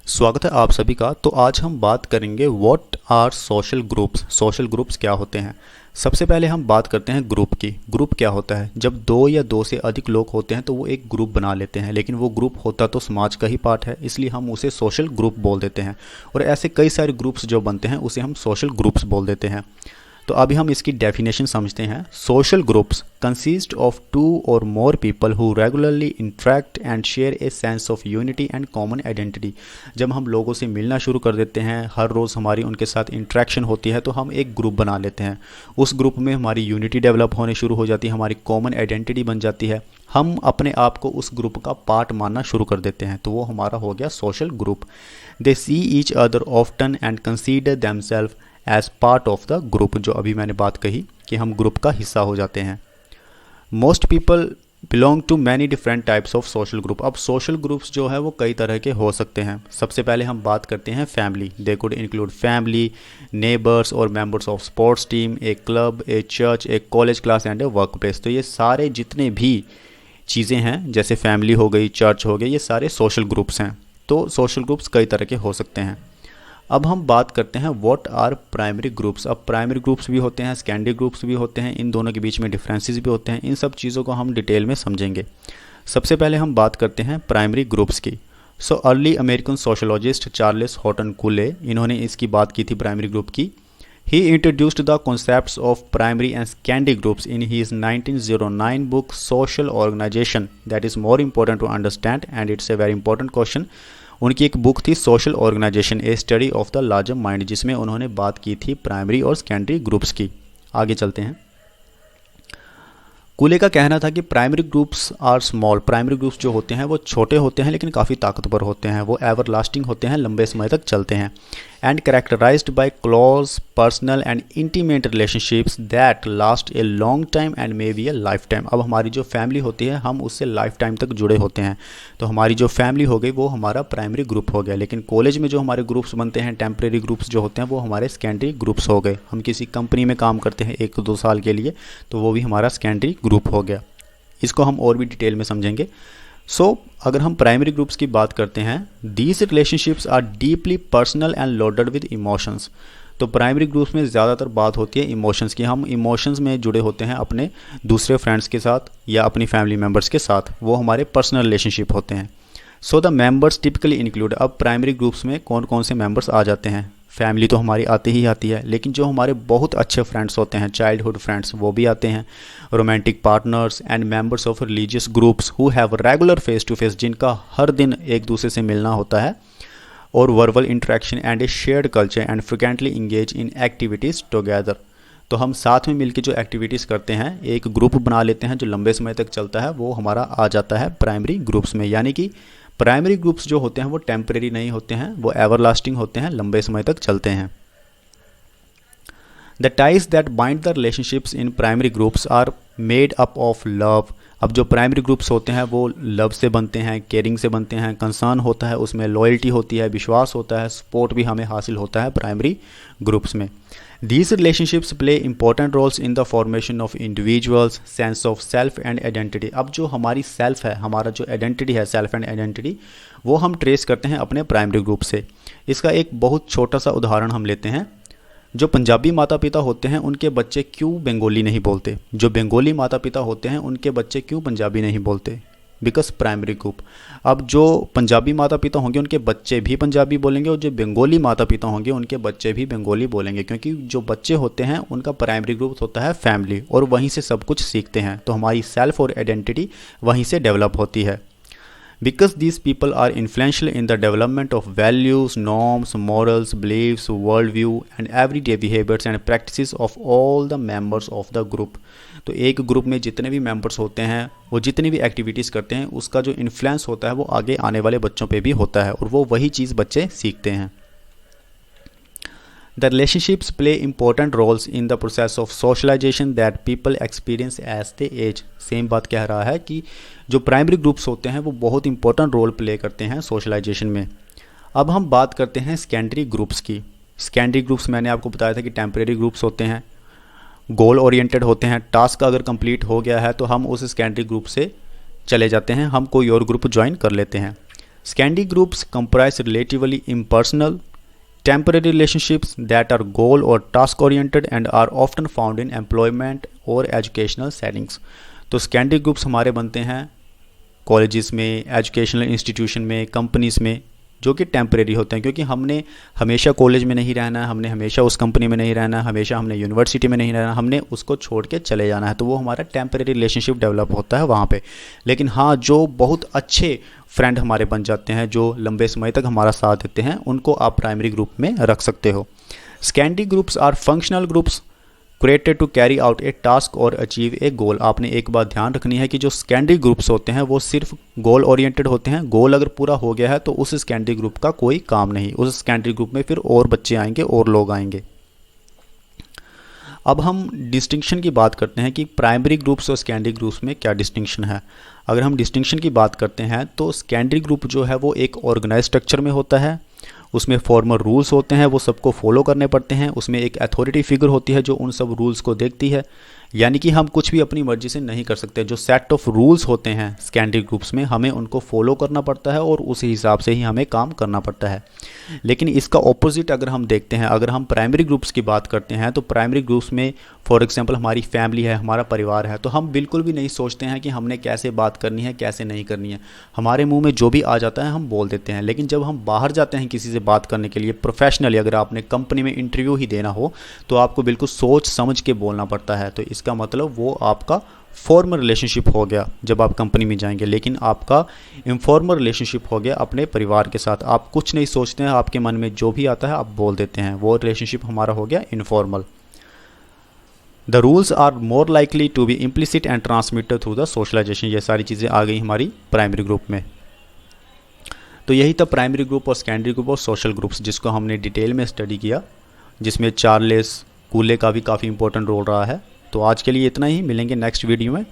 स्वागत है आप सभी का। तो आज हम बात करेंगे what are social groups. Social groups क्या होते हैं। सबसे पहले हम बात करते हैं ग्रुप की। ग्रुप क्या होता है? जब दो या दो से अधिक लोग होते हैं तो वो एक ग्रुप बना लेते हैं, लेकिन वो ग्रुप होता तो समाज का ही पार्ट है, इसलिए हम उसे सोशल ग्रुप बोल देते हैं। और ऐसे कई सारे ग्रुप्स जो बनते हैं उसे हम सोशल ग्रुप्स बोल देते हैं। तो अभी हम इसकी डेफिनेशन समझते हैं। Social groups consist of two or more people who regularly interact and share a sense of unity and common identity. जब हम लोगों से मिलना शुरू कर देते हैं, हर रोज़ हमारी उनके साथ इंटरेक्शन होती है, तो हम एक ग्रुप बना लेते हैं। उस ग्रुप में हमारी यूनिटी डेवलप होने शुरू हो जाती है, हमारी कॉमन आइडेंटिटी बन जाती है, हम अपने आप को उस ग्रुप का पार्ट मानना शुरू कर देते हैं, तो वो हमारा हो गया social group. They see each other often and consider themselves as part of the group. जो अभी मैंने बात कही कि हम ग्रुप का हिस्सा हो जाते हैं। Most people belong to many different types of social group. अब सोशल ग्रुप्स जो है वो कई तरह के हो सकते हैं। सबसे पहले हम बात करते हैं family. They could include family, neighbours or members of sports team, a club, a church, a college class and a workplace. तो ये सारे जितने भी चीज़ें हैं, जैसे फैमिली हो गई, चर्च हो गई, ये सारे सोशल ग्रुप्स हैं। तो सोशल ग्रुप्स कई तरह के हो सकते हैं। अब हम बात करते हैं व्हाट आर प्राइमरी ग्रुप्स। अब प्राइमरी ग्रुप्स भी होते हैं, सेकेंडरी ग्रुप्स भी होते हैं, इन दोनों के बीच में डिफरेंसेस भी होते हैं। इन सब चीज़ों को हम डिटेल में समझेंगे। सबसे पहले हम बात करते हैं प्राइमरी ग्रुप्स की। So early American sociologist Charles Horton Cooley, इन्होंने इसकी बात की थी प्राइमरी ग्रुप की। He introduced the concepts of primary and secondary groups in his 1909 book Social Organization. That is more important to understand and it's a very important question. उनकी एक book थी social organisation, a study of the larger mind, जिसमें उन्होंने बात की थी primary और secondary groups की। आगे चलते हैं। कूले का कहना था कि primary groups are small. Primary groups जो होते हैं वो छोटे होते हैं लेकिन काफ़ी ताकतवर होते हैं। वो एवर लास्टिंग होते हैं, लंबे समय तक चलते हैं। And characterised by close personal and intimate relationships that last a long time and may be a lifetime. अब हमारी जो फैमिली होती है हम उससे लाइफ टाइम तक जुड़े होते हैं। तो हमारी जो फैमिली हो गई वो हमारा प्राइमरी ग्रुप हो गया। लेकिन कॉलेज में जो हमारे ग्रुप्स बनते हैं, टेम्परेरी ग्रुप्स जो होते हैं, वो हमारे सेकेंडरी ग्रुप्स हो गए। हम किसी कंपनी में काम करते हैं 1-2 साल के लिए, तो वो भी हमारा सेकेंडरी ग्रुप हो गया। इसको हम और भी डिटेल में समझेंगे। अगर हम प्राइमरी ग्रुप्स की बात करते हैं, these relationships are deeply personal and loaded with emotions. तो प्राइमरी ग्रुप्स में ज़्यादातर बात होती है इमोशंस की। हम इमोशंस में जुड़े होते हैं अपने दूसरे फ्रेंड्स के साथ या अपनी फैमिली मेम्बर्स के साथ, वो हमारे पर्सनल रिलेशनशिप होते हैं। The members typically include. अब प्राइमरी ग्रुप्स में कौन कौन से मेंबर्स आ जाते हैं? फैमिली तो हमारी आती ही आती है, लेकिन जो हमारे बहुत अच्छे फ्रेंड्स होते हैं, चाइल्डहुड फ्रेंड्स, वो भी आते हैं। Romantic partners and members of religious groups who have regular face to face, जिनका हर दिन एक दूसरे से मिलना होता है, और verbal interaction and A shared culture and frequently engage in activities together. तो हम साथ में मिलकर जो एक्टिविटीज़ करते हैं, एक ग्रुप बना लेते हैं जो लंबे समय तक चलता है, वो हमारा आ जाता है प्राइमरी ग्रुप्स में। यानी कि प्राइमरी ग्रुप्स जो होते हैं वो टेम्परेरी नहीं होते हैं, वो एवरलास्टिंग होते हैं, लंबे समय तक चलते हैं। The ties that bind the relationships in primary groups are made up of love. अब जो प्राइमरी ग्रुप्स होते हैं वो लव से बनते हैं, केयरिंग से बनते हैं, कंसर्न होता है, उसमें लॉयल्टी होती है, विश्वास होता है, सपोर्ट भी हमें हासिल होता है प्राइमरी ग्रुप्स में। These relationships play important roles in the formation of individuals, sense of self and identity. अब जो हमारी सेल्फ है, हमारा जो आइडेंटिटी है, सेल्फ एंड आइडेंटिटी, वो हम ट्रेस करते हैं अपने प्राइमरी ग्रुप से। इसका एक बहुत छोटा सा उदाहरण हम लेते हैं। जो पंजाबी माता पिता होते हैं उनके बच्चे क्यों बंगाली नहीं बोलते? जो बंगाली माता पिता होते हैं उनके बच्चे क्यों पंजाबी नहीं बोलते? Because primary group. अब जो पंजाबी माता पिता होंगे उनके बच्चे भी पंजाबी बोलेंगे, और जो बंगाली माता पिता होंगे उनके बच्चे भी बंगाली बोलेंगे, क्योंकि जो बच्चे होते हैं उनका प्राइमरी ग्रुप होता है फैमिली, और वहीं से सब कुछ सीखते हैं। तो हमारी सेल्फ और आइडेंटिटी वहीं से डेवलप होती है। Because these people are influential in the development of values, norms, morals, beliefs, worldview and everyday behaviors and practices of all the members of the group. तो एक ग्रुप में जितने भी मेंबर्स होते हैं, वो जितनी भी एक्टिविटीज़ करते हैं, उसका जो इन्फ्लुएंस होता है वो आगे आने वाले बच्चों पे भी होता है, और वो वही चीज़ बच्चे सीखते हैं। The relationships play important roles in the process of socialization that people experience as they age. Same बात कह रहा है कि जो प्राइमरी ग्रुप्स होते हैं वो बहुत इंपॉर्टेंट रोल प्ले करते हैं सोशलाइजेशन में। अब हम बात करते हैं सेकेंडरी ग्रुप्स की। सेकेंडरी ग्रुप्स मैंने आपको बताया था कि टेम्परेरी ग्रुप्स होते हैं, गोल ओरिएंटेड होते हैं। टास्क अगर कंप्लीट हो गया है तो हम उस सेकेंडरी ग्रुप से चले जाते हैं, हम कोई और ग्रुप ज्वाइन कर लेते हैं। Secondary groups comprise relatively impersonal, temporary relationships that are goal or task oriented and are often found in employment or educational settings. तो secondary groups हमारे बनते हैं कॉलेजेस में, एजुकेशनल इंस्टीट्यूशन में, कंपनीज़ में, जो कि टेम्परेरी होते हैं, क्योंकि हमने हमेशा कॉलेज में नहीं रहना है, हमने हमेशा उस कंपनी में नहीं रहना है, हमेशा हमने यूनिवर्सिटी में नहीं रहना, हमने उसको छोड़ के चले जाना है, तो वो हमारा टेम्परेरी रिलेशनशिप डेवलप होता है वहाँ पे। लेकिन हाँ, जो बहुत अच्छे फ्रेंड हमारे बन जाते हैं, जो लंबे समय तक हमारा साथ देते हैं, उनको आप प्राइमरी ग्रुप में रख सकते हो। Secondary groups are functional groups created to carry out a task और अचीव ए गोल। आपने एक बात ध्यान रखनी है कि जो सेकेंडरी ग्रुप्स होते हैं वो सिर्फ गोल ओरिएंटेड होते हैं। गोल अगर पूरा हो गया है तो उस सेकेंडरी ग्रुप का कोई काम नहीं, उस सेकेंडरी ग्रुप में फिर और बच्चे आएंगे और लोग आएंगे। अब हम डिस्टिंक्शन की बात करते हैं कि प्राइमरी ग्रुप्स और सेकेंडरी ग्रुप्स में क्या डिस्टिंक्शन है। अगर हम डिस्टिंक्शन की बात करते हैं तो सेकेंडरी ग्रुप जो है वो एक ऑर्गेनाइज स्ट्रक्चर में होता है, उसमें फॉर्मल रूल्स होते हैं, वो सबको फॉलो करने पड़ते हैं, उसमें एक अथॉरिटी फिगर होती है जो उन सब रूल्स को देखती है, यानी कि हम कुछ भी अपनी मर्जी से नहीं कर सकते। जो सेट ऑफ रूल्स होते हैं सेकेंडरी ग्रुप्स में, हमें उनको फॉलो करना पड़ता है और उसी हिसाब से ही हमें काम करना पड़ता है। लेकिन इसका ऑपोजिट अगर हम देखते हैं, अगर हम प्राइमरी ग्रुप्स की बात करते हैं तो प्राइमरी ग्रुप्स में फॉर एग्जांपल हमारी फैमिली है, हमारा परिवार है, तो हम बिल्कुल भी नहीं सोचते हैं कि हमने कैसे बात करनी है, कैसे नहीं करनी है। हमारे मुंह में जो भी आ जाता है हम बोल देते हैं। लेकिन जब हम बाहर जाते हैं किसी से बात करने के लिए प्रोफेशनली, अगर आपने कंपनी में इंटरव्यू ही देना हो तो आपको बिल्कुल सोच समझ के बोलना पड़ता है। तो इसका मतलब वो आपका फॉर्मल रिलेशनशिप हो गया जब आप कंपनी में जाएंगे, लेकिन आपका इनफॉर्मल रिलेशनशिप हो गया अपने परिवार के साथ। आप कुछ नहीं सोचते हैं, आपके मन में जो भी आता है आप बोल देते हैं, वो रिलेशनशिप हमारा हो गया informal. The rules are more likely to be implicit and transmitted through the socialisation. ये सारी चीज़ें आ गई हमारी प्राइमरी ग्रुप में। तो यही था प्राइमरी ग्रुप और सेकेंडरी ग्रुप और सोशल ग्रुप्स, जिसको हमने डिटेल में स्टडी किया, जिसमें चार्लेस कूले का भी काफ़ी इंपॉर्टेंट रोल रहा है। तो आज के लिए इतना ही, मिलेंगे नेक्स्ट वीडियो में।